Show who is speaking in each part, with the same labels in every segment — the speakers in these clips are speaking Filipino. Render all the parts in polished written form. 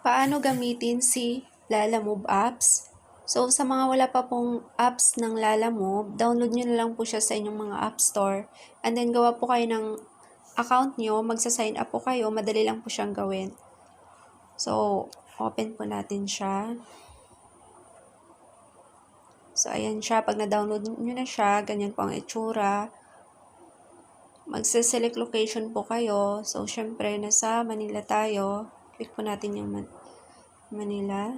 Speaker 1: Paano gamitin si Lalamove apps? So, sa mga wala pa pong apps ng Lalamove, download nyo na lang po siya sa inyong mga app store. And then, gawa po kayo ng account nyo, magsa-sign up po kayo, madali lang po siyang gawin. So, open po natin siya. So, ayan siya. Pag na-download nyo na siya, ganyan po ang itsura. Magse-select location po kayo. So, syempre, nasa Manila tayo. Click po natin yung Manila.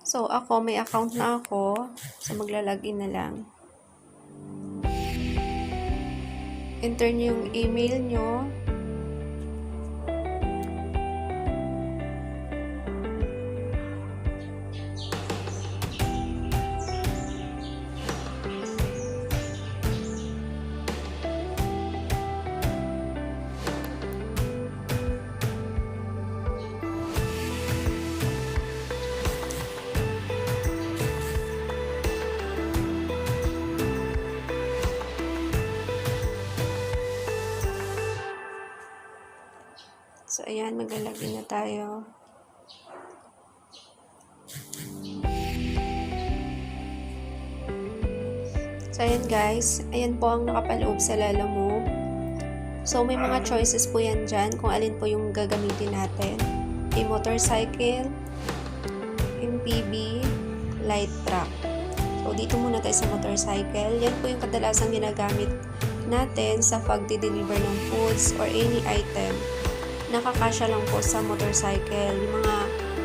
Speaker 1: So, ako, may account na ako. So, maglalagin na lang. Enter nyo yung email nyo. So, ayan, maglalagay na tayo. So, ayan guys. Ayan po ang nakapaloob sa Lalamove. So, may mga choices po yan dyan kung alin po yung gagamitin natin. A motorcycle, MPV, light truck. So, dito muna tayo sa motorcycle. Yan po yung kadalasang ginagamit natin sa pagdi-deliver ng foods or any item. Nakakasya lang po sa motorcycle, yung mga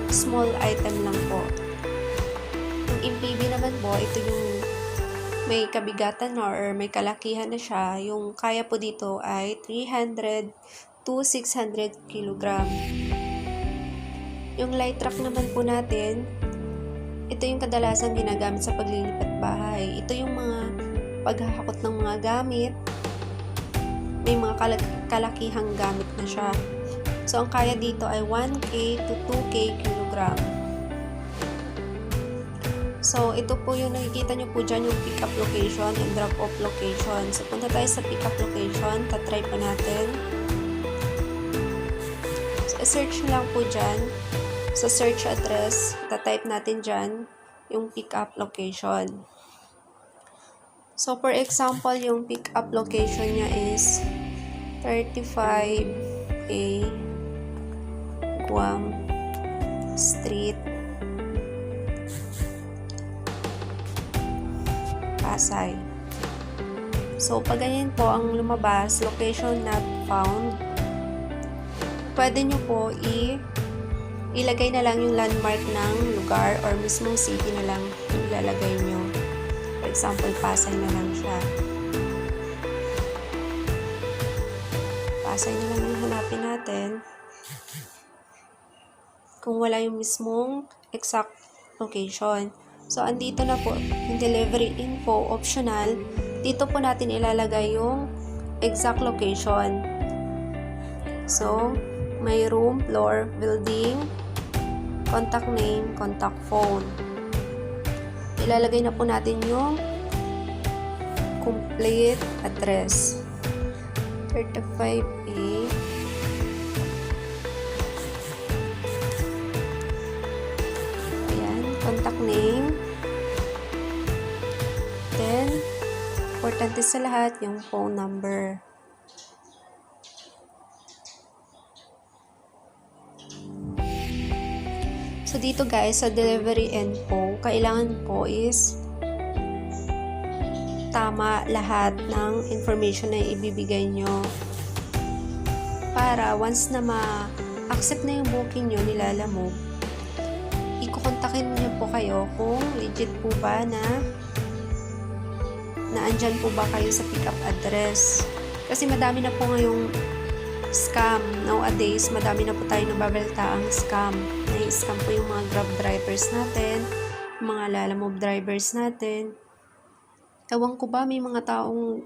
Speaker 1: small item lang po. Yung MPV naman po, ito yung may kabigatan na or may kalakihan na siya. Yung kaya po dito ay 300 to 600 kg. Yung light truck naman po natin, ito yung kadalasang ginagamit sa paglilipat bahay. Ito yung mga paghahakot ng mga gamit. May mga kalakihang gamit na siya. So, ang kaya dito ay 1K to 2K kilogram. So, ito po yung nakikita nyo po dyan, yung pick-up location and drop-off location. So, punta tayo sa pick-up location. Tatry pa natin. So, search lang po dyan. Sa search address, tatype natin dyan yung pick-up location. So, for example, yung pick-up location niya is 35A Guam Street, Pasay. So, pag ganyan po ang lumabas, location not found, pwede nyo po ilagay na lang yung landmark ng lugar or mismong city na lang ilalagay nyo. For example, Pasay na lang siya. Pasay na lang yung hanapin natin. Kung wala yung mismong exact location. So, andito na po yung delivery info, optional. Dito po natin ilalagay yung exact location. So, may room, floor, building, contact name, contact phone. Ilalagay na po natin yung complete address. 35A contact name, then importante sa lahat yung phone number. So dito guys, sa delivery info, kailangan po is tama lahat ng information na ibibigay nyo para once na ma-accept na yung booking nyo ni Lalamove, ikukontakin niyo po kayo kung legit po ba na andyan po ba kayo sa pick-up address. Kasi madami na po ngayong scam. Nowadays, madami na po tayo nababalta ang scam. Nai-scam po yung mga Grab drivers natin, mga Lalamove drivers natin. Ewan ko ba, may mga taong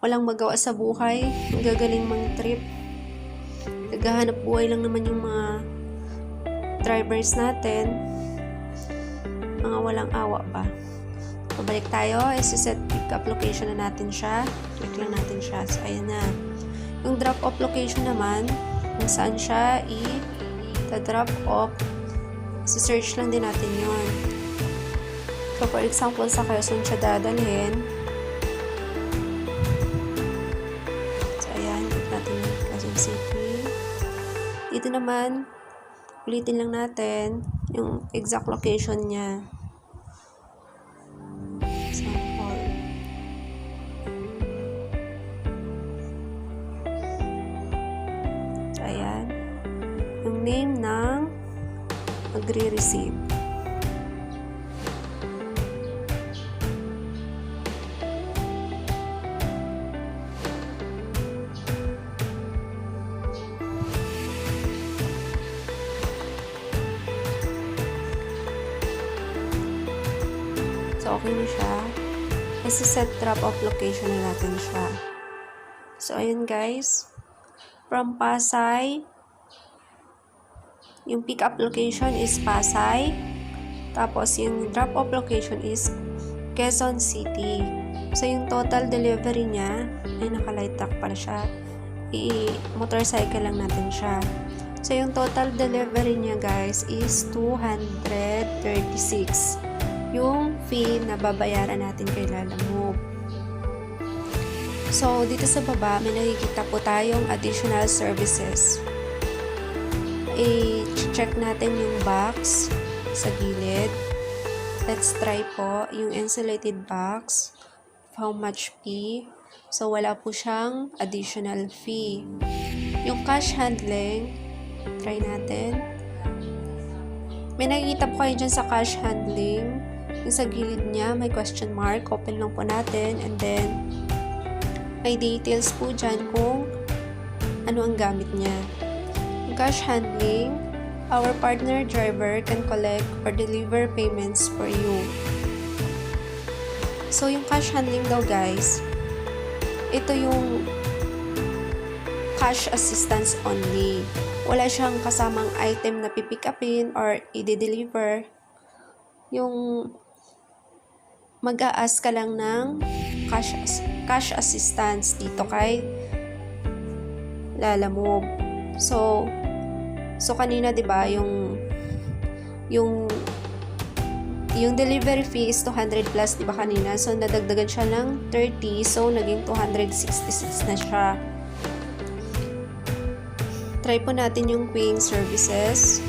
Speaker 1: walang magawa sa buhay, gagaling mang trip. Naghahanap buhay lang naman yung mga drivers natin, mga walang awa ba. So, balik tayo. Isi-set pick-up location na natin siya. Click lang natin siya. So, ayan na. Yung drop-off location naman, kung saan siya i-drop off, si-search lang din natin yon. So, for example, sa Quezon siya dadalhin. So, ayan. Click natin yung Quezon City. Dito naman, ulitin lang natin yung exact location niya. Sample. So, ayan. Yung name ng magre-receive. So, okay na siya. Isi-set drop-off location na natin siya. So, ayun guys. From Pasay, yung pick-up location is Pasay. Tapos, yung drop-off location is Quezon City. So, yung total delivery niya, ay naka-light truck pala siya. I-motorcycle lang natin siya. So, yung total delivery niya guys is 236. Yung fee na babayaran natin kay Lalamove. So, dito sa baba, may nakikita po tayong additional services. I-check natin yung box sa gilid. Let's try po yung insulated box. How much fee? So, wala po siyang additional fee. Yung cash handling, try natin. May nakikita po kayo dyan sa cash handling. Yung sa gilid niya, may question mark. Open lang po natin. And then, may details po dyan kung ano ang gamit niya. Yung cash handling, our partner driver can collect or deliver payments for you. So, yung cash handling daw guys, ito yung cash assistance only. Wala siyang kasamang item na pipick upin or i-deliver. Yung mag-a-ask ka lang ng cash assistance dito kay Lalamove. So kanina 'di ba yung delivery fee is 200 plus 'di ba kanina? So nadagdagan siya ng 30, so naging 266 na siya. Try po natin yung queuing services.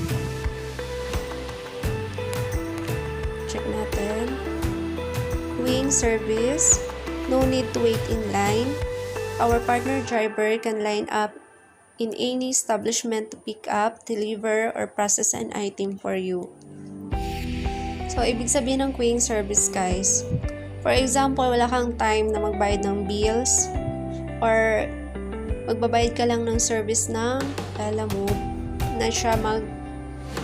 Speaker 1: Check natin. Queuing service, no need to wait in line. Our partner driver can line up in any establishment to pick up, deliver, or process an item for you. So, ibig sabihin ng queuing service guys, for example, wala kang time na magbayad ng bills or magbabayad ka lang ng service ng Lalamove na siya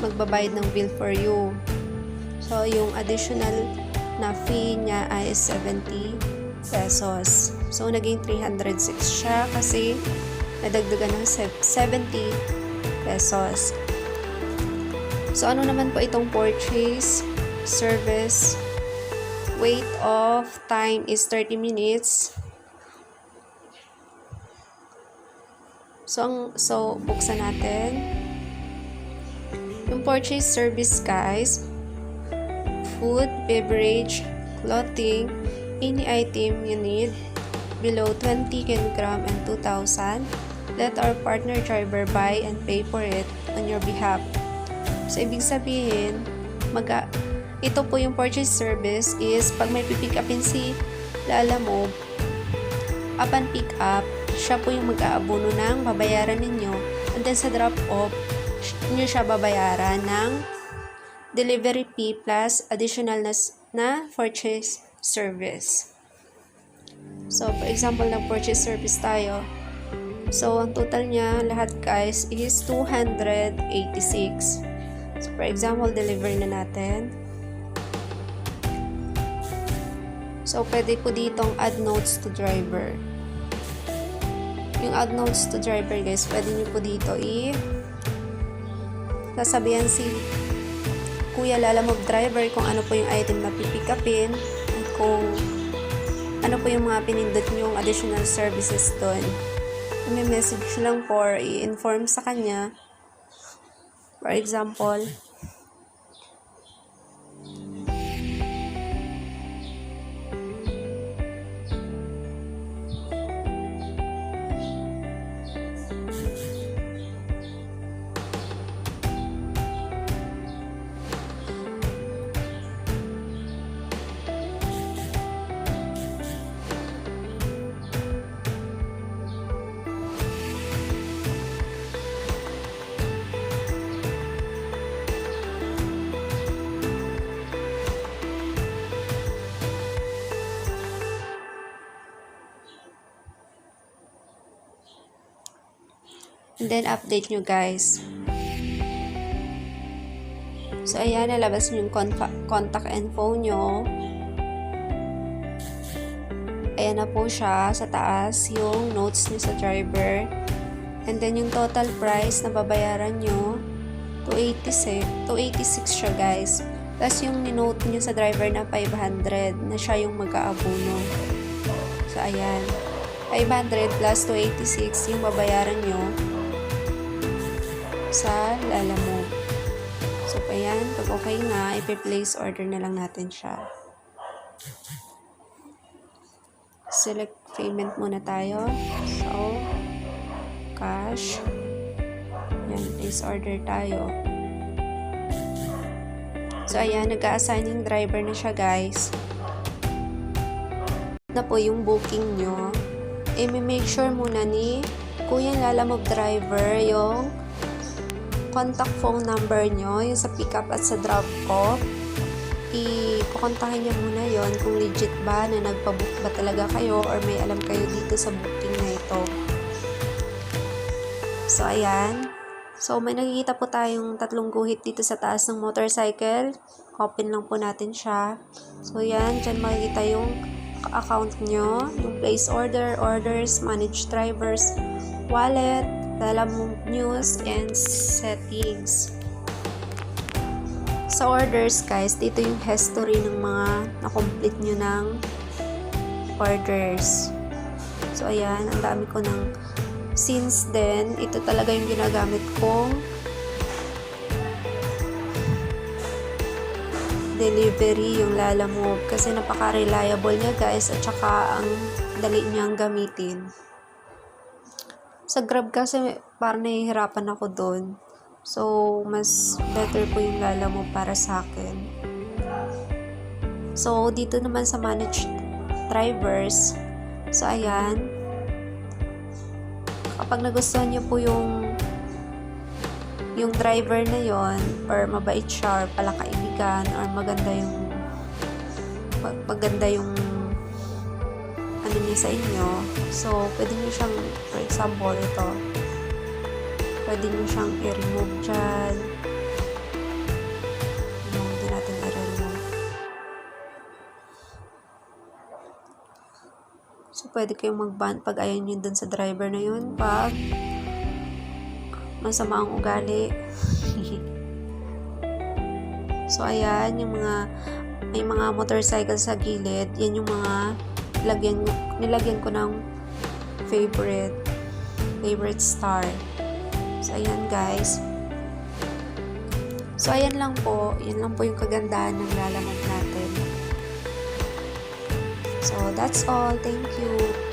Speaker 1: magbabayad ng bill for you. So, yung additional na fee niya ay 70 pesos. So, naging 306 siya kasi nadagdagan ng 70 pesos. So, ano naman po itong purchase service? Wait of time is 30 minutes. So buksan natin. Yung purchase service guys, food, beverage, clothing, any item you need below 20 kg and 2,000, let our partner driver buy and pay for it on your behalf. So, ibig sabihin, ito po yung purchase service is pag may pipick upin si Lalamove, upon pick up, siya po yung mag-aabono ng babayaran ninyo, and then sa drop off, nyo siya babayaran ng delivery fee plus additional na purchase service. So, for example, nag-purchase service tayo. So, ang total niya, lahat guys, is 286. So, for example, deliver na natin. So, pwede po ditong add notes to driver. Yung add notes to driver guys, pwede nyo po dito sasabihan si Kuya Lalamove driver kung ano po yung item na pipick upin, at kung ano po yung mga pinindot nyong additional services doon. May message lang po or i-inform sa kanya. For example, and then update nyo guys. So ayan, nalabas nyo yung contact info nyo. Ayan na po siya sa taas, yung notes nyo sa driver. And then yung total price na babayaran nyo, 286 siya guys. Plus yung ninote nyo sa driver na 500 na siya yung mag-aabono. So ayan, 500 plus 286 yung babayaran nyo sa Lalamove. So, ayan, pag okay na, ipi-place order na lang natin siya. Select payment muna tayo. So, cash. Ayan, place order tayo. So, ayan, nag-a-assign yung driver na siya, guys. Na po yung booking nyo. Make sure muna ni Kuya Lalamove driver yung contact phone number nyo, yung sa pick up at sa drop off. I-kontakin nyo muna yon kung legit ba na nagpabook ba talaga kayo or may alam kayo dito sa booking na ito. So, ayan. So, may nakikita po tayong tatlong guhit dito sa taas ng motorcycle. Open lang po natin siya. So, ayan. Dyan makikita yung account nyo, yung place order, orders, manage drivers, wallet, Lalamove news, and settings. Sa orders guys, dito yung history ng mga na-complete nyo ng orders. So ayan, ang dami ko ng since then, ito talaga yung ginagamit kong delivery, yung Lalamove, kasi napaka-reliable niya guys, at saka ang dali niyang gamitin. Sa Grab kasi parang nahihirapan ako doon. So, mas better po yung Lalamove para sa akin. So, dito naman sa managed drivers. So, ayan. Kapag nagustuhan niyo po yung driver na yon or mabait siya, or palakaibigan, or maganda yung ano niya sa inyo. So, pwede nyo siyang, for example, ito. Pwede nyo siyang i-remove dyan. Hindi natin i-remove. So, pwede kayong mag-ban pag ayaw nyo dun sa driver na yun. Pag masama ang ugali. So, ayan, may mga motorcycle sa gilid. Yan yung mga nilagyan ko ng favorite star. So, ayan guys. So, ayan lang po. Yan lang po yung kagandahan ng Lalamove natin. So, that's all. Thank you.